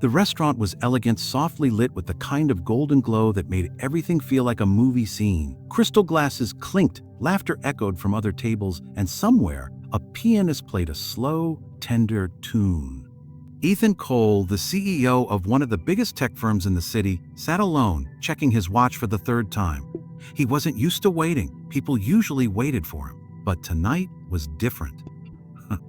The restaurant was elegant, softly lit with the kind of golden glow that made everything feel like a movie scene. Crystal glasses clinked, laughter echoed from other tables, and somewhere, a pianist played a slow, tender tune. Ethan Cole, the CEO of one of the biggest tech firms in the city, sat alone, checking his watch for the third time. He wasn't used to waiting. People usually waited for him, but tonight was different.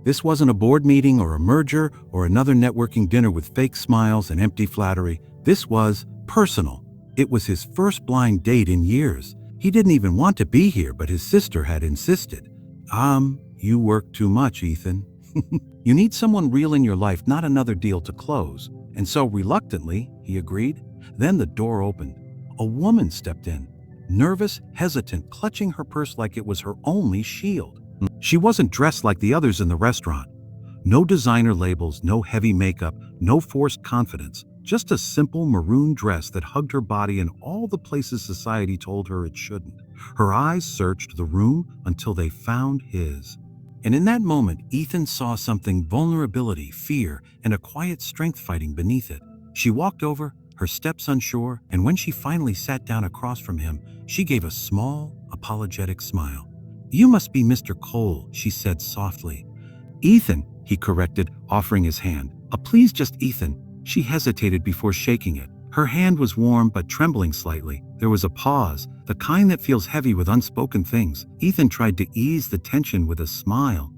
This wasn't a board meeting or a merger or another networking dinner with fake smiles and empty flattery. This was personal. It was his first blind date in years. He didn't even want to be here, but his sister had insisted. You work too much, Ethan. You need someone real in your life, not another deal to close. And so reluctantly, he agreed. Then the door opened. A woman stepped in, nervous, hesitant, clutching her purse like it was her only shield. She wasn't dressed like the others in the restaurant. No designer labels, no heavy makeup, no forced confidence. Just a simple maroon dress that hugged her body in all the places society told her it shouldn't. Her eyes searched the room until they found his. And in that moment, Ethan saw something: vulnerability, fear, and a quiet strength fighting beneath it. She walked over, her steps unsure, and when she finally sat down across from him, she gave a small, apologetic smile. "You must be Mr. Cole," she said softly. "Ethan," he corrected, offering his hand. "Please, just Ethan." She hesitated before shaking it. Her hand was warm but trembling slightly. There was a pause, the kind that feels heavy with unspoken things. Ethan tried to ease the tension with a smile.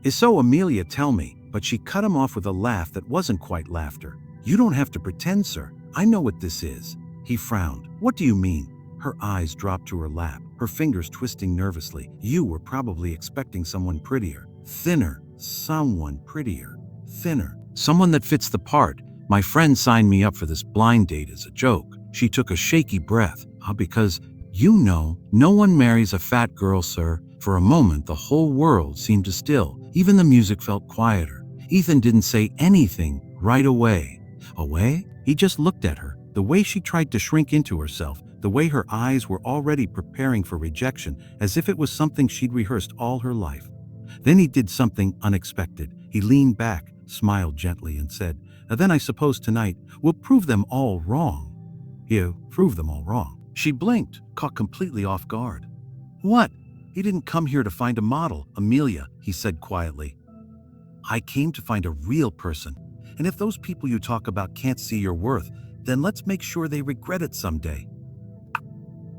"So, Amelia, tell me," but she cut him off with a laugh that wasn't quite laughter. "You don't have to pretend, sir. I know what this is." He frowned. "What do you mean?" Her eyes dropped to her lap, her fingers twisting nervously. "You were probably expecting someone prettier, thinner, someone prettier, thinner. Someone that fits the part. My friend signed me up for this blind date as a joke." She took a shaky breath. "Because, no one marries a fat girl, sir." For a moment, the whole world seemed to still. Even the music felt quieter. Ethan didn't say anything right away. Away? He just looked at her, the way she tried to shrink into herself, the way her eyes were already preparing for rejection, as if it was something she'd rehearsed all her life. Then he did something unexpected. He leaned back, smiled gently, and said, "Then I suppose tonight we'll prove them all wrong." "You prove them all wrong?" She blinked, caught completely off guard. "What?" "He didn't come here to find a model, Amelia," he said quietly. "I came to find a real person. And if those people you talk about can't see your worth, then let's make sure they regret it someday."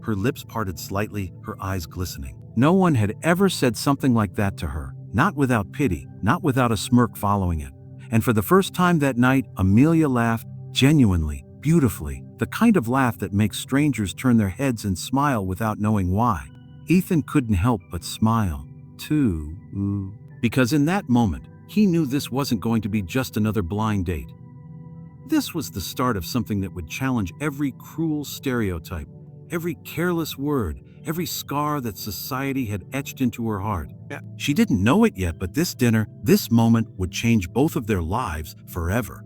Her lips parted slightly, her eyes glistening. No one had ever said something like that to her, not without pity, not without a smirk following it. And for the first time that night, Amelia laughed, genuinely, beautifully, the kind of laugh that makes strangers turn their heads and smile without knowing why. Ethan couldn't help but smile, too, because in that moment, he knew this wasn't going to be just another blind date. This was the start of something that would challenge every cruel stereotype, every careless word, every scar that society had etched into her heart. She didn't know it yet, but this dinner, this moment, would change both of their lives forever.